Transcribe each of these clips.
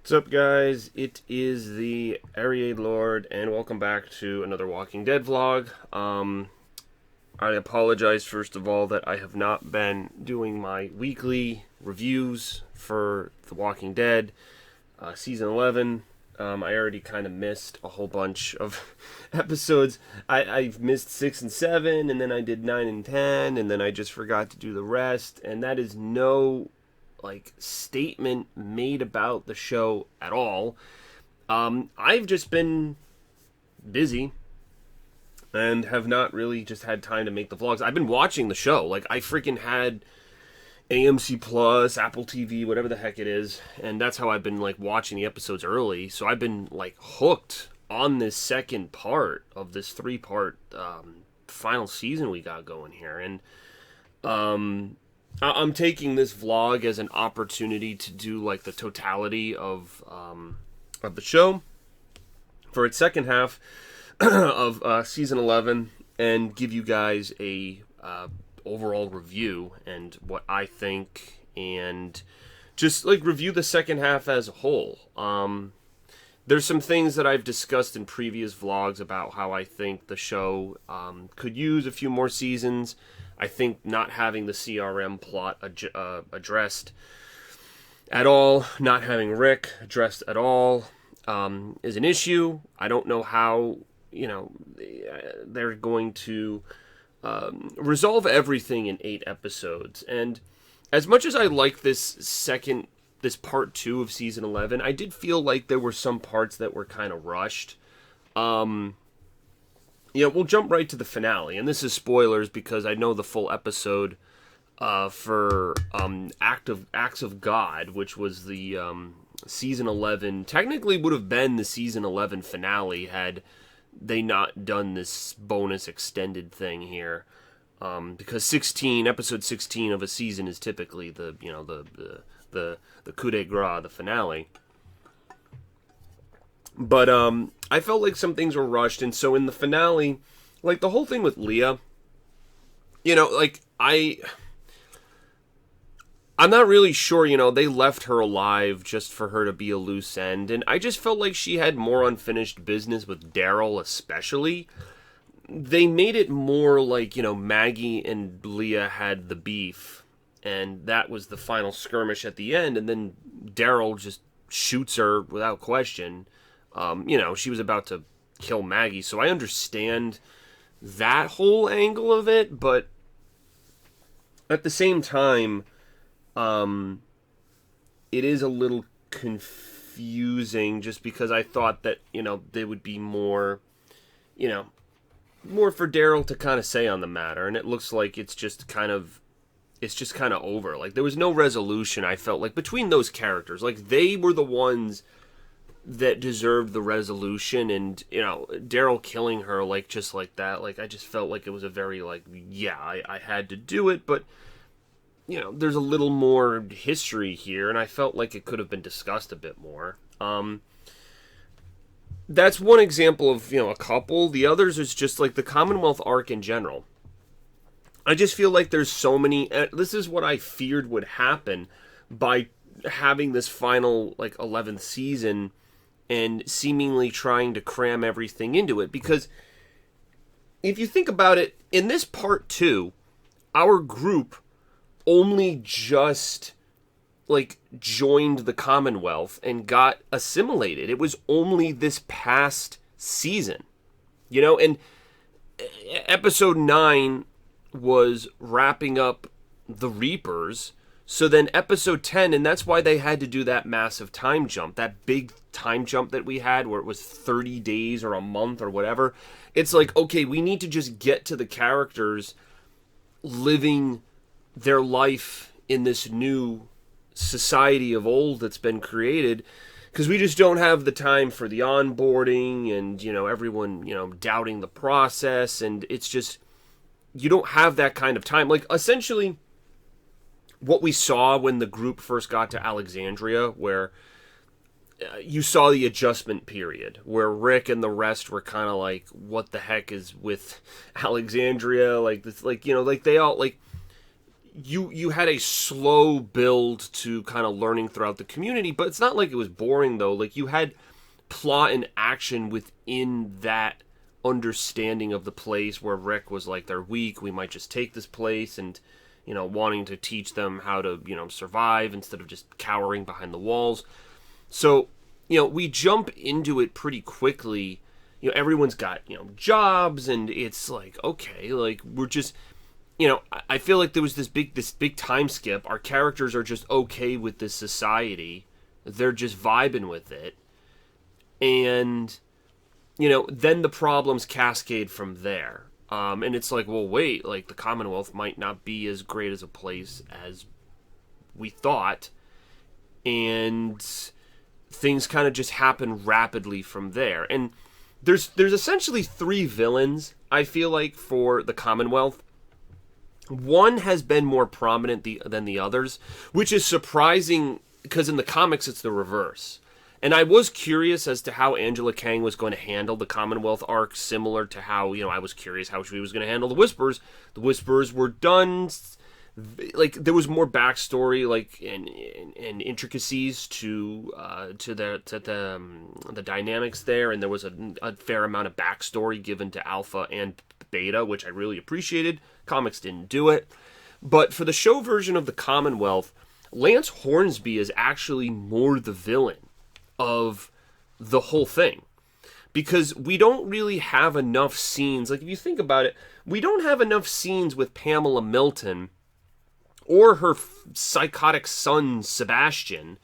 What's up, guys? It is the Ariade Lord, and welcome back to another Walking Dead vlog. I apologize, first of all, that I have not been doing my weekly reviews for The Walking Dead, Season 11. I already kind of missed a whole bunch of episodes. I've missed 6 and 7, and then I did 9 and 10, and then I just forgot to do the rest, and that is no statement made about the show at all. I've just been busy and have not really just had time to make the vlogs. I've been watching the show. I freaking had AMC Plus, Apple TV, whatever the heck it is, and that's how I've been watching the episodes early. So I've been hooked on this second part of this 3-part final season we got going here, and I'm taking this vlog as an opportunity to do the totality of the show for its second half of season 11 and give you guys a overall review and what I think, and just review the second half as a whole. There's some things that I've discussed in previous vlogs about how I think the show could use a few more seasons. I think not having the CRM plot addressed at all, not having Rick addressed at all, is an issue. I don't know how, they're going to resolve everything in 8 episodes. And as much as I like this part 2 of season 11, I did feel like there were some parts that were kind of rushed. We'll jump right to the finale, and this is spoilers because I know the full episode for Acts of God, which was the season 11, technically would have been the season 11 finale had they not done this bonus extended thing here, because episode 16 of a season is typically the coup de grace, the finale. But I felt like some things were rushed, and so in the finale, the whole thing with Leah, I'm not really sure, they left her alive just for her to be a loose end, and I just felt like she had more unfinished business with Daryl especially. They made it more Maggie and Leah had the beef, and that was the final skirmish at the end, and then Daryl just shoots her without question. She was about to kill Maggie, so I understand that whole angle of it, but at the same time, it is a little confusing just because I thought that, they would be more for Daryl to kind of say on the matter, and it looks like it's just kind of over. There was no resolution, I felt like, between those characters. They were the ones that deserved the resolution, and Daryl killing her just like that, I just felt like it was a very I had to do it, but there's a little more history here, and I felt like it could have been discussed a bit more. That's one example of a couple. The others is just the Commonwealth arc in general. I just feel like there's so many. This is what I feared would happen by having this final 11th season and seemingly trying to cram everything into it. Because if you think about it, in this part 2, our group only just joined the Commonwealth and got assimilated. It was only this past season, and episode 9 was wrapping up the Reapers. So then episode 10, and that's why they had to do that massive time jump, that big time jump that we had where it was 30 days or a month or whatever. It's okay, we need to just get to the characters living their life in this new society of old that's been created, because we just don't have the time for the onboarding and, everyone, doubting the process, and it's just, you don't have that kind of time. Essentially, what we saw when the group first got to Alexandria, where you saw the adjustment period, where Rick and the rest were kind of what the heck is with Alexandria? They all, you had a slow build to kind of learning throughout the community, but it's not like it was boring though. Like you had plot and action within that understanding of the place where Rick was like, they're weak, we might just take this place, and wanting to teach them how to survive instead of just cowering behind the walls. So we jump into it pretty quickly. Everyone's got jobs, and it's like, okay, like we're just I feel like there was this big time skip. Our characters are just okay with this society. They're just vibing with it. And, then the problems cascade from there. And it's like, well, wait, like the Commonwealth might not be as great as a place as we thought. And things kind of just happen rapidly from there. And there's essentially 3 villains, I feel like, for the Commonwealth. One has been more prominent than the others, which is surprising because in the comics it's the reverse. And I was curious as to how Angela Kang was going to handle the Commonwealth arc, similar to how, I was curious how she was going to handle the Whispers. The Whispers were done, like, there was more backstory, like, and intricacies to the dynamics there, and there was a fair amount of backstory given to Alpha and Beta, which I really appreciated. Comics didn't do it. But for the show version of the Commonwealth, Lance Hornsby is actually more the villain of the whole thing, because we don't really have enough scenes. Like, if you think about it, we don't have enough scenes with Pamela Milton or her psychotic son Sebastian.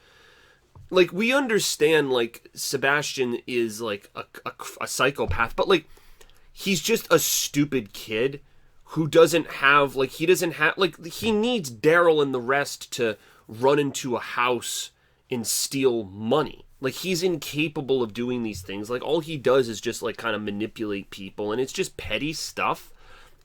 Like, we understand, like, Sebastian is like a psychopath, but like, he's just a stupid kid who doesn't have, like, he needs Daryl and the rest to run into a house and steal money. Like, he's incapable of doing these things. Like, all he does is just, like, kind of manipulate people, and it's just petty stuff.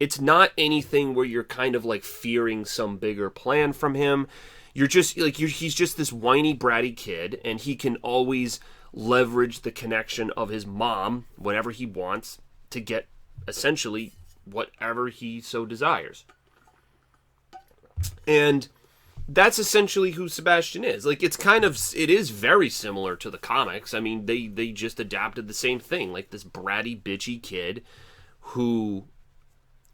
It's not anything where you're kind of, like, fearing some bigger plan from him. You're just, like, he's just this whiny, bratty kid, and he can always leverage the connection of his mom whenever he wants to get, essentially, whatever he so desires. And that's essentially who Sebastian is. Like, it is very similar to the comics. I mean, they just adapted the same thing. Like, this bratty, bitchy kid who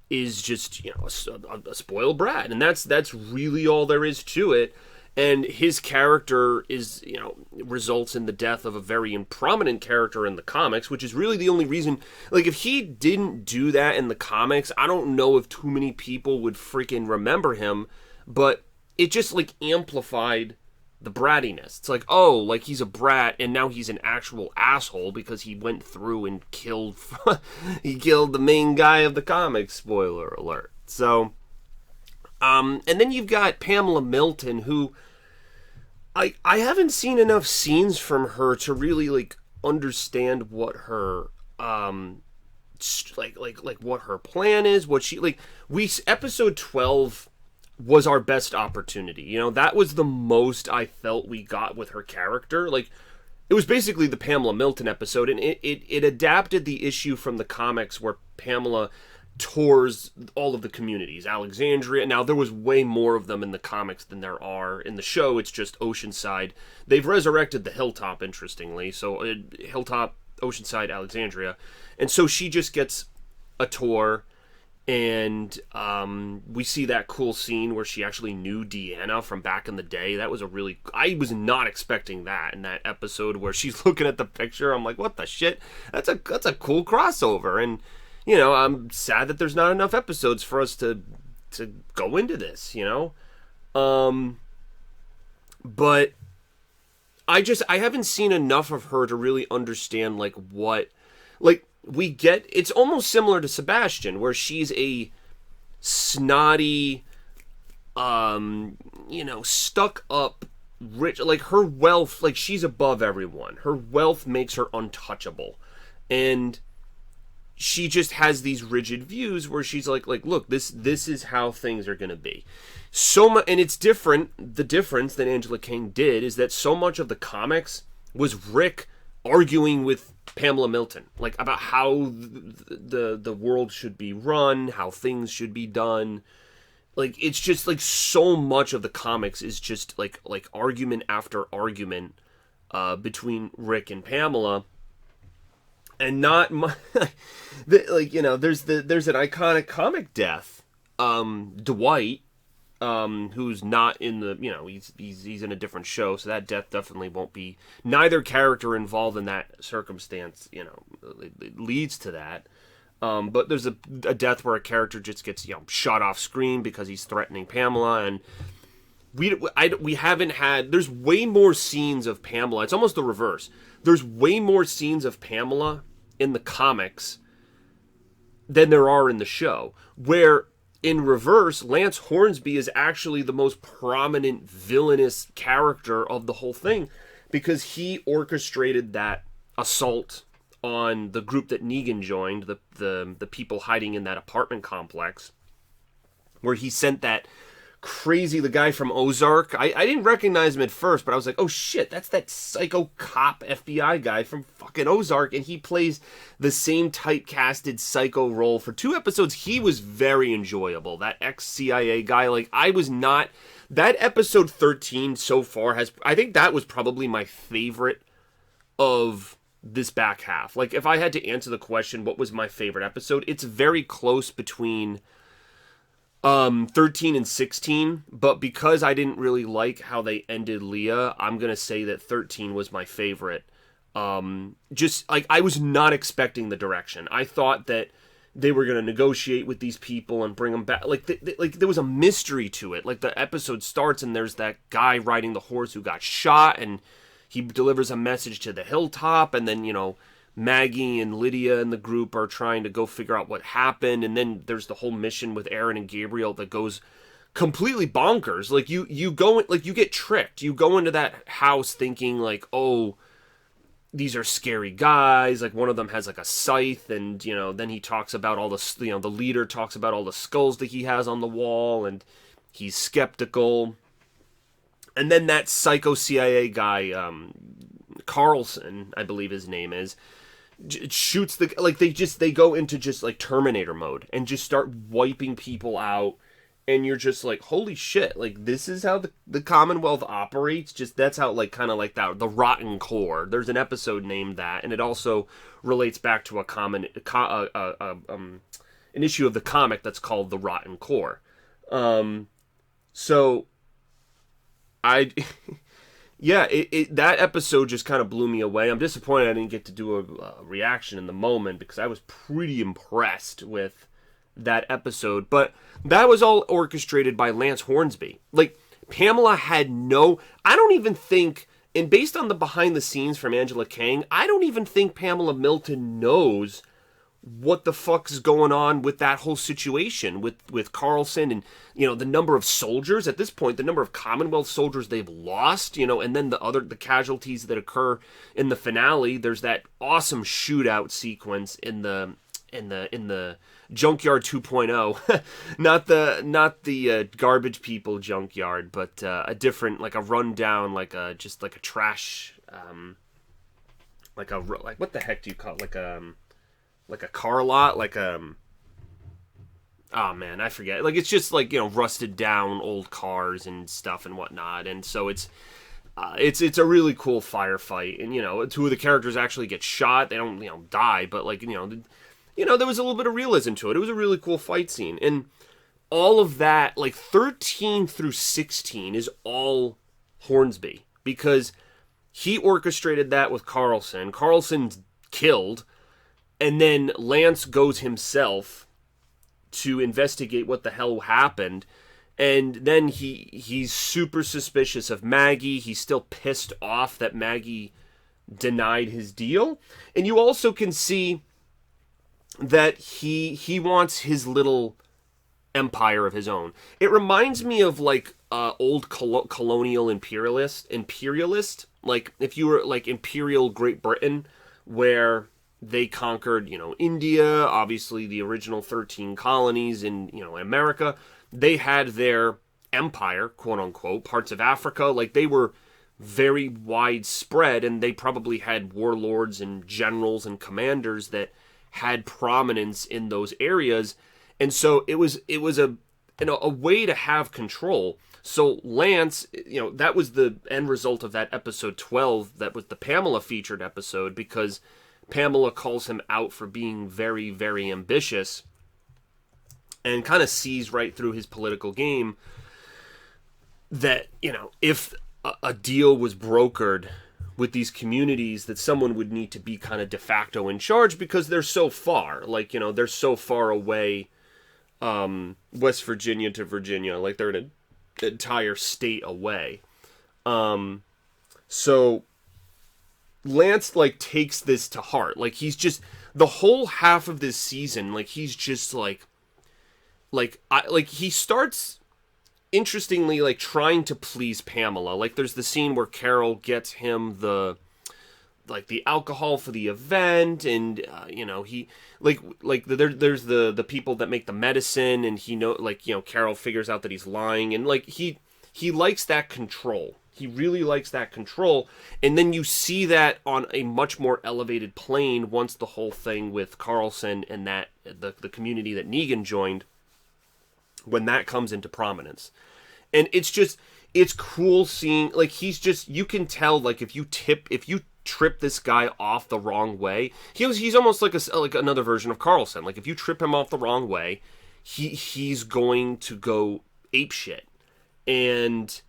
is just, a spoiled brat. And that's really all there is to it. And his character is, results in the death of a very prominent character in the comics, which is really the only reason. Like, if he didn't do that in the comics, I don't know if too many people would freaking remember him. But it just, like, amplified the brattiness. It's like, oh, like, he's a brat, and now he's an actual asshole because he went through and killed the main guy of the comics, spoiler alert. So, and then you've got Pamela Milton, who I haven't seen enough scenes from her to really, like, understand what her, like what her plan is, what she, like, episode 12 was our best opportunity. That was the most I felt we got with her character. Like, it was basically the Pamela Milton episode, and it adapted the issue from the comics where Pamela tours all of the communities. Alexandria. Now, there was way more of them in the comics than there are in the show. It's just Oceanside. They've resurrected the Hilltop, interestingly. So, Hilltop, Oceanside, Alexandria. And so she just gets a tour. And we see that cool scene where she actually knew Deanna from back in the day. That was I was not expecting that in that episode where she's looking at the picture. I'm like, what the shit? That's a cool crossover. And, I'm sad that there's not enough episodes for us to go into this, But I haven't seen enough of her to really understand, like, what, like, it's almost similar to Sebastian, where she's a snotty, stuck up, rich, like, her wealth, like, she's above everyone. Her wealth makes her untouchable. And she just has these rigid views where she's like, look, this is how things are going to be. So much, and it's different. The difference that Angela Kang did is that so much of the comics was Rick arguing with Pamela Milton, like, about how the world should be run, how things should be done. like it's just like so much of the comics is just like argument after argument between Rick and Pamela, and not my, like there's an iconic comic death, Dwight, who's not in the he's in a different show, so that death definitely won't be, neither character involved in that circumstance it leads to that. But there's a death where a character just gets shot off screen because he's threatening Pamela, and we haven't had. There's way more scenes of Pamela. It's almost the reverse. There's way more scenes of Pamela in the comics than there are in the show. Where in reverse, Lance Hornsby is actually the most prominent villainous character of the whole thing, because he orchestrated that assault on the group that Negan joined, the people hiding in that apartment complex, where he sent that the guy from Ozark. I didn't recognize him at first, but I was like, oh shit, that's that psycho cop FBI guy from fucking Ozark, and he plays the same typecasted psycho role for 2 episodes. He was very enjoyable. That ex-CIA guy, like, I was not... That episode 13 so far I think that was probably my favorite of this back half. Like, if I had to answer the question, what was my favorite episode, it's very close between 13 and 16, but because I didn't really like how they ended Leah, I'm gonna say that 13 was my favorite. Just like, I was not expecting the direction. I thought that they were gonna negotiate with these people and bring them back. Like, like there was a mystery to it. Like, the episode starts and there's that guy riding the horse who got shot, and he delivers a message to the hilltop, and then, Maggie and Lydia and the group are trying to go figure out what happened, and then there's the whole mission with Aaron and Gabriel that goes completely bonkers. Like, you go, like, you get tricked. You go into that house thinking, like, oh, these are scary guys. Like, one of them has, like, a scythe, and, then he talks about all the, the leader talks about all the skulls that he has on the wall, and he's skeptical. And then that psycho CIA guy, Carlson, I believe his name is, shoots they go into just like Terminator mode and just start wiping people out, and you're just like, holy shit, like, this is how the Commonwealth operates. Just, that's how, like, kind of like that, the rotten core. There's an episode named that, and it also relates back to an issue of the comic that's called The Rotten Core. So yeah, that episode just kind of blew me away. I'm disappointed I didn't get to do a reaction in the moment, because I was pretty impressed with that episode. But that was all orchestrated by Lance Hornsby. Like, Pamela had I don't even think, and based on the behind the scenes from Angela Kang, I don't even think Pamela Milton knows what the fuck's going on with that whole situation with Carlson, and the number of soldiers at this point, the number of Commonwealth soldiers they've lost, and then the casualties that occur in the finale. There's that awesome shootout sequence in the Junkyard 2.0, not the garbage people junkyard, but a different, like a rundown, just like a trash, like what the heck do you call it? Like a car lot, oh man, I forget. Like, it's just like, rusted down old cars and stuff and whatnot. And so it's a really cool firefight. And, 2 of the characters actually get shot. They don't, die, but like, there was a little bit of realism to it. It was a really cool fight scene. And all of that, like 13 through 16 is all Hornsby, because he orchestrated that with Carlson. Carlson's killed. And then Lance goes himself to investigate what the hell happened. And then he's super suspicious of Maggie. He's still pissed off that Maggie denied his deal. And you also can see that he wants his little empire of his own. It reminds me of like old colonial imperialist. Like, if you were like Imperial Great Britain, where they conquered, India, obviously the original 13 colonies in, America. They had their empire, quote unquote, parts of Africa. Like, they were very widespread, and they probably had warlords and generals and commanders that had prominence in those areas. And so it was a way to have control. So Lance, that was the end result of that episode 12. That was the Pamela featured episode, because Pamela calls him out for being very, very ambitious and kind of sees right through his political game. That, if a deal was brokered with these communities, that someone would need to be kind of de facto in charge, because they're so far. Like, they're so far away, West Virginia to Virginia. Like, they're an entire state away. So Lance, like, takes this to heart. Like, he's just, the whole half of this season, like, he's just, he starts, interestingly, like, trying to please Pamela. Like, there's the scene where Carol gets him the alcohol for the event, and he there's the people that make the medicine, and Carol figures out that he's lying, and like he likes that control. He really likes that control, and then you see that on a much more elevated plane once the whole thing with Carlson and that the community that Negan joined, when that comes into prominence. And it's cool seeing, like, you can tell, like, if you trip this guy off the wrong way, he's almost like another version of Carlson. Like, if you trip him off the wrong way, he's going to go apeshit. And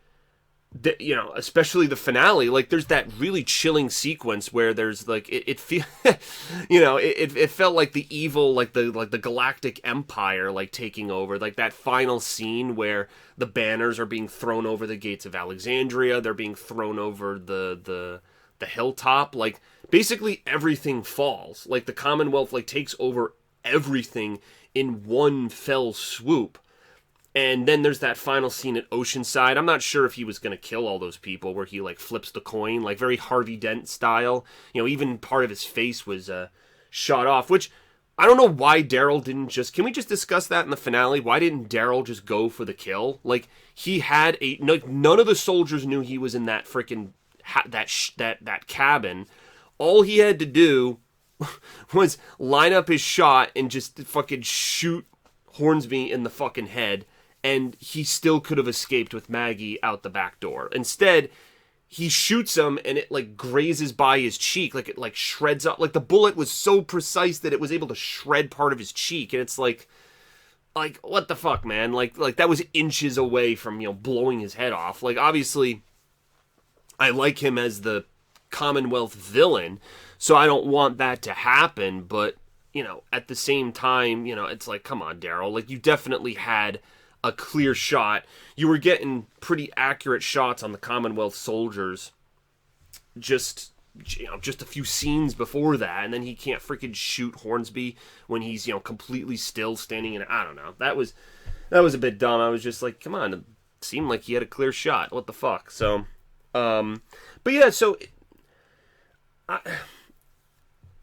especially the finale, like, there's that really chilling sequence where there's, like, it felt like the evil, like the Galactic Empire, like, taking over. Like, that final scene where the banners are being thrown over the gates of Alexandria, they're being thrown over the hilltop. Like, basically everything falls. Like, the Commonwealth, like, takes over everything in one fell swoop. And then there's that final scene at Oceanside. I'm not sure if he was going to kill all those people, where he, like, flips the coin, like, very Harvey Dent style. Even part of his face was shot off, which I don't know why Daryl didn't just... Can we just discuss that in the finale? Why didn't Daryl just go for the kill? Like, he had none of the soldiers knew he was in that freaking... that cabin. All he had to do was line up his shot and just fucking shoot Hornsby in the fucking head, and he still could have escaped with Maggie out the back door. Instead, he shoots him, and it, like, grazes by his cheek. Like, it, like, shreds up. Like, the bullet was so precise that it was able to shred part of his cheek. And it's like, what the fuck, man? Like that was inches away from, blowing his head off. Like, obviously, I like him as the Commonwealth villain, so I don't want that to happen. But, at the same time, it's like, come on, Daryl. Like, you definitely had a clear shot. You were getting pretty accurate shots on the Commonwealth soldiers just a few scenes before that, and then he can't freaking shoot Hornsby when he's, completely still standing in... I don't know. That was a bit dumb. I was just like, come on. It seemed like he had a clear shot. What the fuck? So, but yeah, so...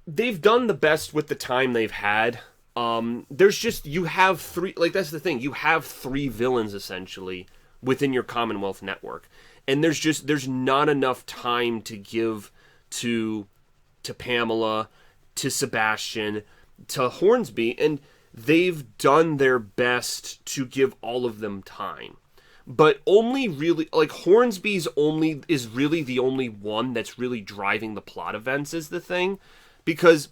they've done the best with the time they've had. There's just, you have three, like, that's the thing, you have three villains essentially within your Commonwealth network, and there's not enough time to give to Pamela, to Sebastian, to Hornsby, and they've done their best to give all of them time. But only really, like, Hornsby's is really the only one that's really driving the plot events is the thing, because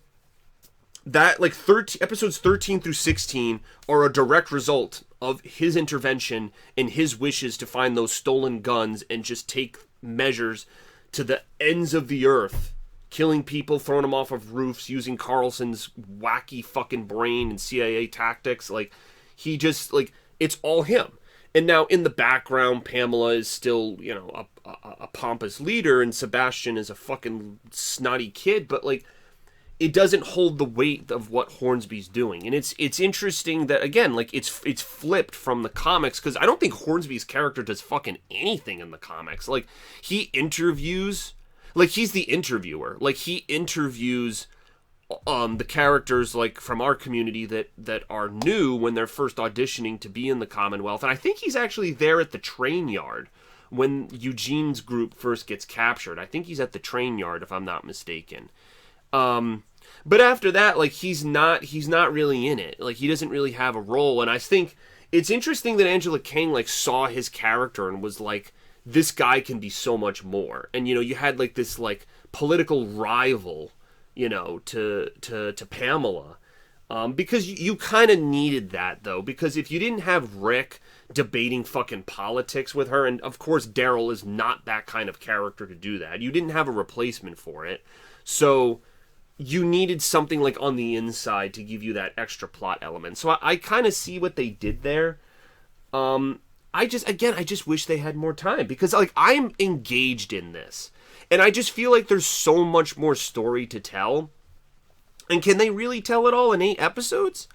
that, like, episodes 13 through 16 are a direct result of his intervention and his wishes to find those stolen guns and just take measures to the ends of the earth, killing people, throwing them off of roofs, using Carlson's wacky fucking brain and CIA tactics. Like, he just, like, it's all him. And now in the background, Pamela is still, a pompous leader, and Sebastian is a fucking snotty kid, but, like, it doesn't hold the weight of what Hornsby's doing. And it's interesting that, again, like, it's flipped from the comics, because I don't think Hornsby's character does fucking anything in the comics. Like, he interviews, like, he's the interviewer. Like, he interviews the characters, like, from our community that are new when they're first auditioning to be in the Commonwealth. And I think he's actually there at the train yard when Eugene's group first gets captured. I think he's at the train yard, if I'm not mistaken. But after that, like, he's not really in it. Like, he doesn't really have a role. And I think it's interesting that Angela Kang like saw his character and was like, this guy can be so much more. And you had like this like political rival, to Pamela. Because you kind of needed that, though, because if you didn't have Rick debating fucking politics with her, and of course Daryl is not that kind of character to do that, you didn't have a replacement for it, so you needed something like on the inside to give you that extra plot element. So I kind of see what they did there. I just wish they had more time, because like I'm engaged in this, and I just feel like there's so much more story to tell. And can they really tell it all in 8 episodes?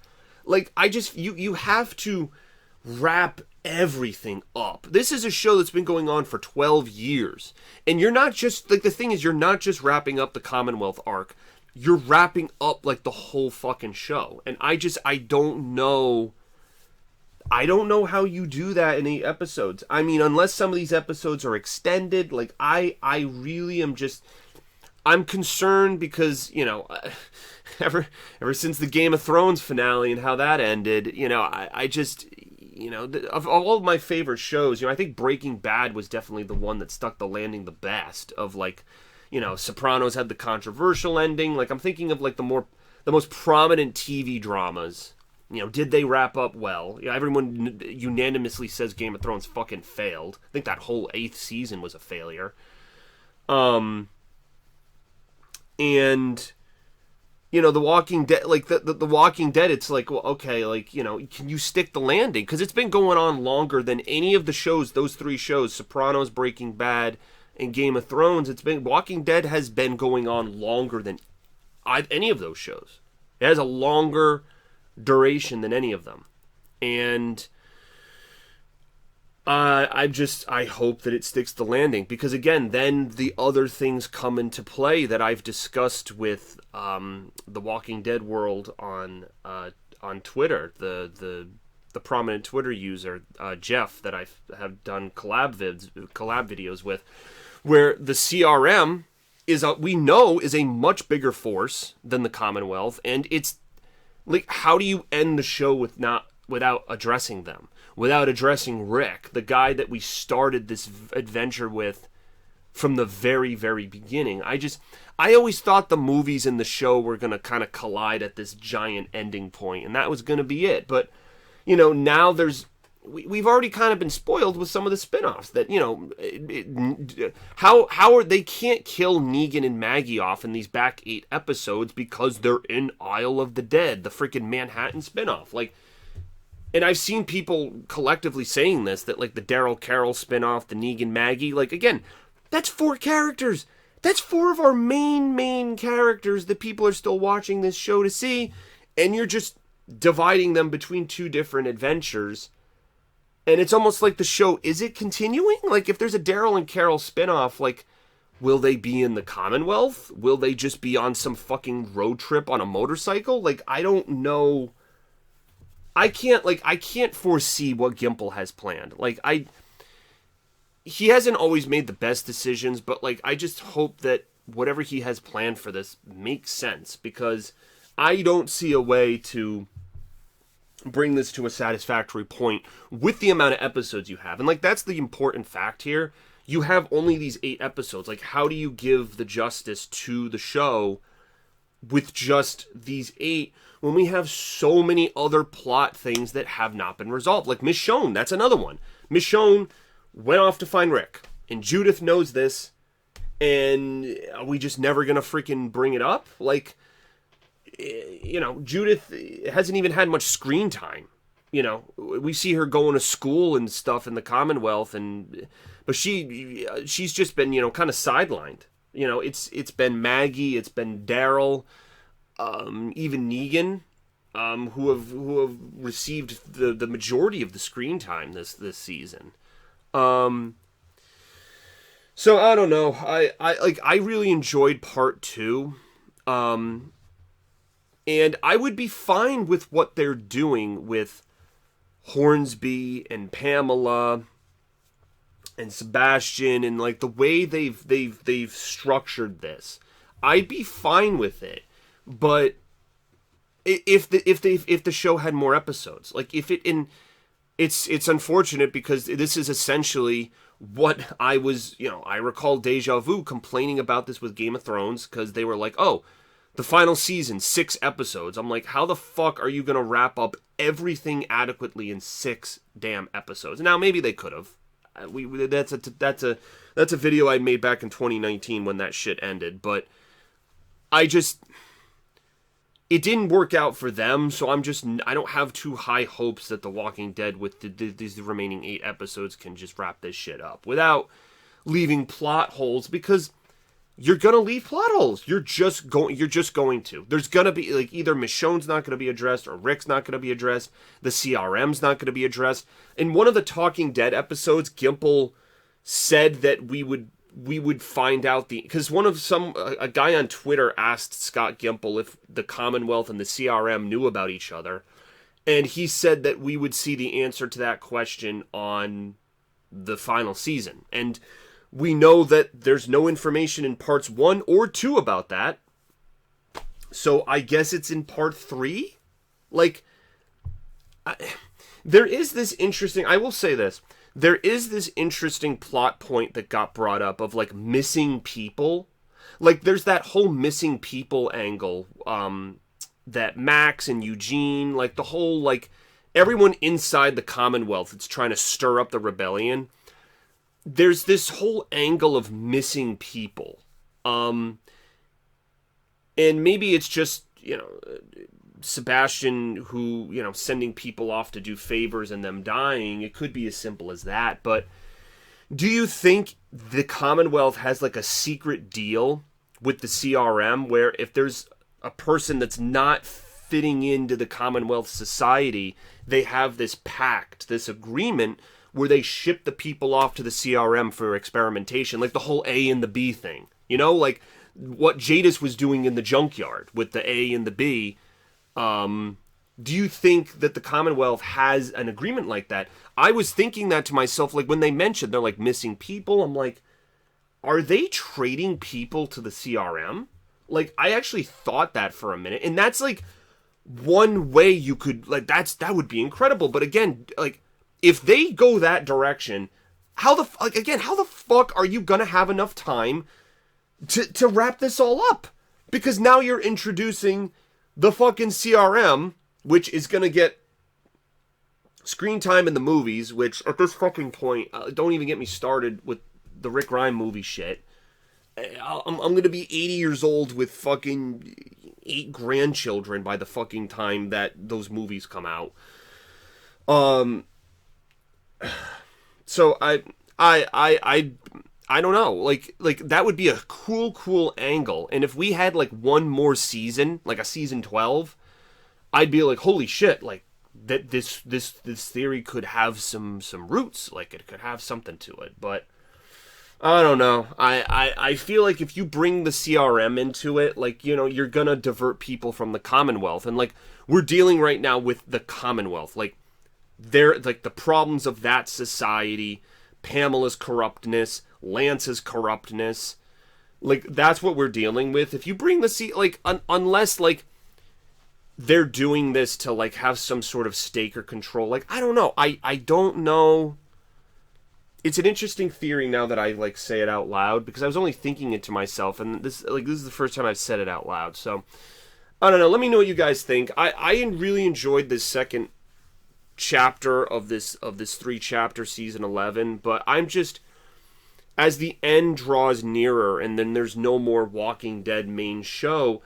Like, you have to wrap everything up. This is a show that's been going on for 12 years. And you're not just, like, the thing is, you're not just wrapping up the Commonwealth arc. You're wrapping up, like, the whole fucking show. And I don't know how you do that in 8 episodes. I mean, unless some of these episodes are extended, like, I really am just... I'm concerned because, ever since the Game of Thrones finale and how that ended, I just, of all of my favorite shows, I think Breaking Bad was definitely the one that stuck the landing the best. Of like, Sopranos had the controversial ending. Like, I'm thinking of like the most prominent TV dramas. Did they wrap up well? Everyone unanimously says Game of Thrones fucking failed. I think that whole 8th season was a failure. And The Walking Dead, like the Walking Dead, it's like, well, okay, like, can you stick the landing? Because it's been going on longer than any of the shows, those 3 shows, Sopranos, Breaking Bad, and Game of Thrones. Walking Dead has been going on longer than any of those shows. It has a longer duration than any of them. And I hope that it sticks the landing, because again, then the other things come into play that I've discussed with the Walking Dead world on Twitter. The prominent Twitter user Jeff that I have done collab videos with, where the CRM is a much bigger force than the Commonwealth, and it's like, how do you end the show without addressing them? Without addressing Rick, the guy that we started this adventure with from the very, very beginning. I always thought the movies and the show were going to kind of collide at this giant ending point, and that was going to be it. But, now we've already kind of been spoiled with some of the spin-offs that, they can't kill Negan and Maggie off in these back 8 episodes because they're in Isle of the Dead, the freaking Manhattan spin-off. Like, and I've seen people collectively saying this, that like the Daryl Carroll spinoff, the Negan Maggie, like, again, that's 4 characters. That's 4 of our main characters that people are still watching this show to see, and you're just dividing them between 2 different adventures. And it's almost like the show, is it continuing? Like, if there's a Daryl and Carol spinoff, like, will they be in the Commonwealth? Will they just be on some fucking road trip on a motorcycle? Like, I don't know. I can't foresee what Gimple has planned. Like, he hasn't always made the best decisions, but like, I just hope that whatever he has planned for this makes sense, because I don't see a way to bring this to a satisfactory point with the amount of episodes you have. And like, that's the important fact here. You have only these 8 episodes. Like, how do you give the justice to the show with just these 8 when we have so many other plot things that have not been resolved? Like Michonne, that's another one. Michonne went off to find Rick, and Judith knows this, and are we just never gonna freaking bring it up? Like, Judith hasn't even had much screen time. We see her going to school and stuff in the Commonwealth, but she's just been, kind of sidelined. It's been Maggie, it's been Daryl, even Negan, who have received the majority of the screen time this season. So I don't know. I really enjoyed part 2. And I would be fine with what they're doing with Hornsby and Pamela and Sebastian, and like the way they've structured this. I'd be fine with it. But if the show had more episodes, like if it in it's unfortunate because this is essentially what I was, I recall deja vu complaining about this with Game of Thrones because they were like, oh, the final season, 6 episodes. I'm like, how the fuck are you going to wrap up everything adequately in 6 damn episodes? Now, maybe they could have. That's a video I made back in 2019 when that shit ended, but it didn't work out for them, so I don't have too high hopes that The Walking Dead with these remaining 8 episodes can just wrap this shit up without leaving plot holes, because you're gonna leave plot holes. You're just going to. There's gonna be, like, either Michonne's not gonna be addressed or Rick's not gonna be addressed. The CRM's not gonna be addressed. In one of the Talking Dead episodes, Gimple said that we would find out because a guy on Twitter asked Scott Gimple if the Commonwealth and the CRM knew about each other, and he said that we would see the answer to that question on the final season. And we know that there's no information in parts 1 or 2 about that. So I guess it's in part 3? Like, there is this interesting... I will say this. There is this interesting plot point that got brought up of, like, missing people. Like, there's that whole missing people angle, that Max and Eugene, like, the whole, like, everyone inside the Commonwealth that's trying to stir up the rebellion. There's this whole angle of missing people. And maybe it's just, Sebastian who, sending people off to do favors and them dying. It could be as simple as that. But do you think the Commonwealth has, like, a secret deal with the CRM where if there's a person that's not fitting into the Commonwealth society, they have this pact, this agreement where they ship the people off to the CRM for experimentation, like the whole A and the B thing. Like what Jadis was doing in the junkyard with the A and the B. Do you think that the Commonwealth has an agreement like that? I was thinking that to myself, like when they mentioned they're like missing people, I'm like, are they trading people to the CRM? Like, I actually thought that for a minute, and that's like one way you could, like, that would be incredible. But again, like, if they go that direction, how the fuck are you gonna have enough time to wrap this all up? Because now you're introducing the fucking CRM, which is gonna get screen time in the movies, which at this fucking point, don't even get me started with the Rick Ryan movie shit. I'm gonna be 80 years old with fucking 8 grandchildren by the fucking time that those movies come out. So I don't know. Like that would be a cool angle. And if we had like one more season, like a season 12, I'd be like, holy shit! Like that this theory could have some roots. Like it could have something to it. But I don't know. I feel like if you bring the CRM into it, like, you're gonna divert people from the Commonwealth, and like we're dealing right now with the Commonwealth, like. They're like the problems of that society, Pamela's corruptness, Lance's corruptness, like that's what we're dealing with. If you bring the unless like they're doing this to like have some sort of stake or control, like I don't know. I don't know. It's an interesting theory now that I like say it out loud, because I was only thinking it to myself, and this is the first time I've said it out loud. So I don't know. Let me know what you guys think. I really enjoyed this second chapter of this 3-chapter season 11, but I'm just, as the end draws nearer and then there's no more Walking Dead main show,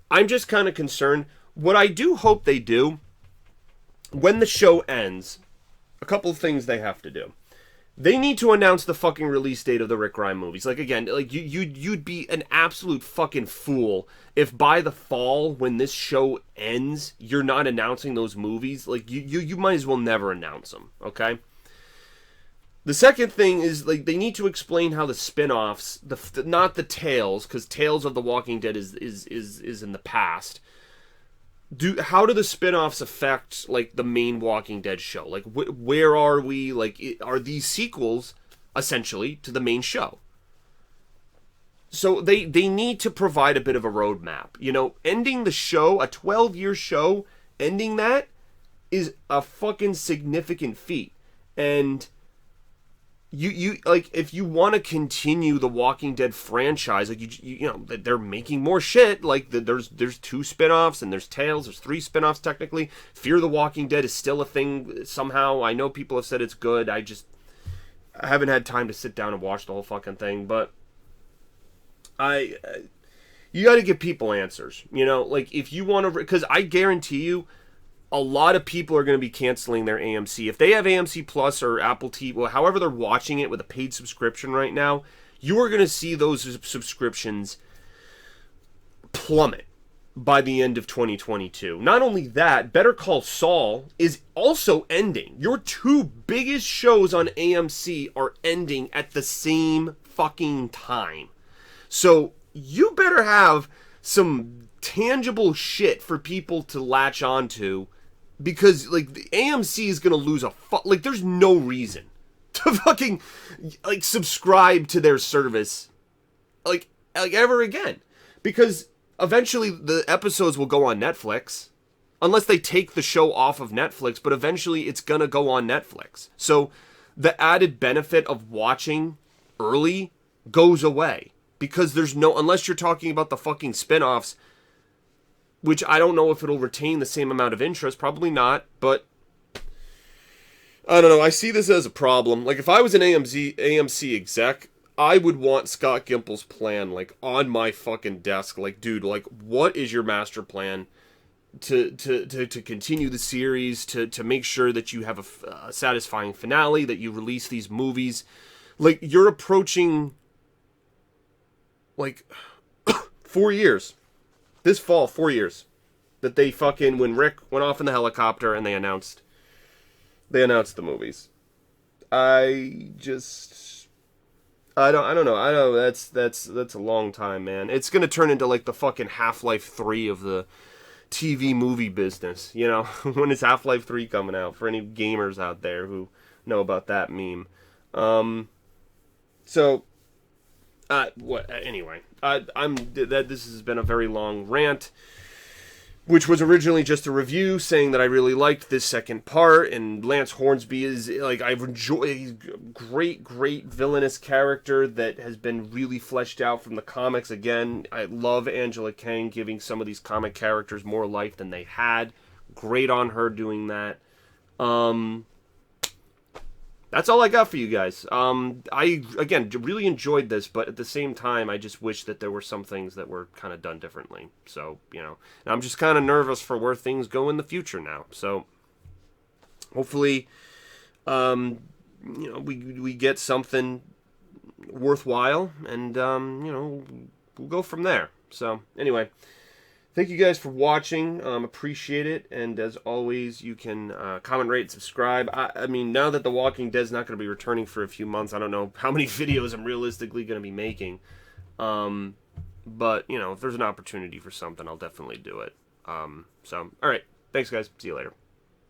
I'm just kind of concerned. What I do hope they do when the show ends, a couple of things they have to do. They need to announce the fucking release date of the Rick Ryan movies. Like, again, like you'd be an absolute fucking fool if by the fall, when this show ends, you're not announcing those movies. Like, you might as well never announce them, okay? The second thing is, like, they need to explain how the spin-offs, not the Tales, because Tales of the Walking Dead is in the past. How do the spin-offs affect, like, the main Walking Dead show? Like, where are we? Like, are these sequels, essentially, to the main show? So they need to provide a bit of a roadmap. Ending the show, a 12-year show, ending that, is a fucking significant feat. And you like, if you want to continue the Walking Dead franchise, like you know, they're making more shit. Like there's 2 spin-offs and there's Tales. There's 3 spin-offs technically. Fear the Walking Dead is still a thing somehow. I know people have said it's good. I haven't had time to sit down and watch the whole fucking thing, but you got to give people answers. You know, like if you want to, because I guarantee you, a lot of people are going to be canceling their AMC. If they have AMC Plus or Apple TV, well, however they're watching it with a paid subscription right now, you are going to see those subscriptions plummet by the end of 2022. Not only that, Better Call Saul is also ending. Your 2 biggest shows on AMC are ending at the same fucking time. So you better have some tangible shit for people to latch onto, because like the AMC is gonna lose like there's no reason to fucking like subscribe to their service like ever again, because eventually the episodes will go on Netflix unless they take the show off of Netflix, but eventually it's gonna go on Netflix. So the added benefit of watching early goes away, because there's no, unless you're talking about the fucking spin-offs, which I don't know if it'll retain the same amount of interest. Probably not, but I don't know. I see this as a problem. Like, if I was an AMC exec, I would want Scott Gimple's plan, like, on my fucking desk. Like, dude, like, what is your master plan to continue the series, to make sure that you have a satisfying finale, that you release these movies? Like, you're approaching, like, 4 years. This fall, 4 years, that they fucking, when Rick went off in the helicopter and they announced the movies. I don't know. That's a long time, man. It's gonna turn into like the fucking Half-Life 3 of the TV movie business. You know, when is Half-Life 3 coming out? For any gamers out there who know about that meme. Anyway, this has been a very long rant, which was originally just a review saying that I really liked this second part, and Lance Hornsby is, like, I've enjoyed, he's a great villainous character that has been really fleshed out from the comics. Again, I love Angela Kang giving some of these comic characters more life than they had. Great on her doing that. That's all I got for you guys. I, again, really enjoyed this, but at the same time, I just wish that there were some things that were kind of done differently. So, you know, and I'm just kind of nervous for where things go in the future now. So, hopefully, you know, we get something worthwhile, and, you know, we'll go from there. So, anyway, thank you guys for watching. Appreciate it. And as always, you can comment, rate, subscribe. I mean, now that The Walking Dead's not going to be returning for a few months, I don't know how many videos I'm realistically going to be making. But, you know, if there's an opportunity for something, I'll definitely do it. So, all right. Thanks, guys. See you later.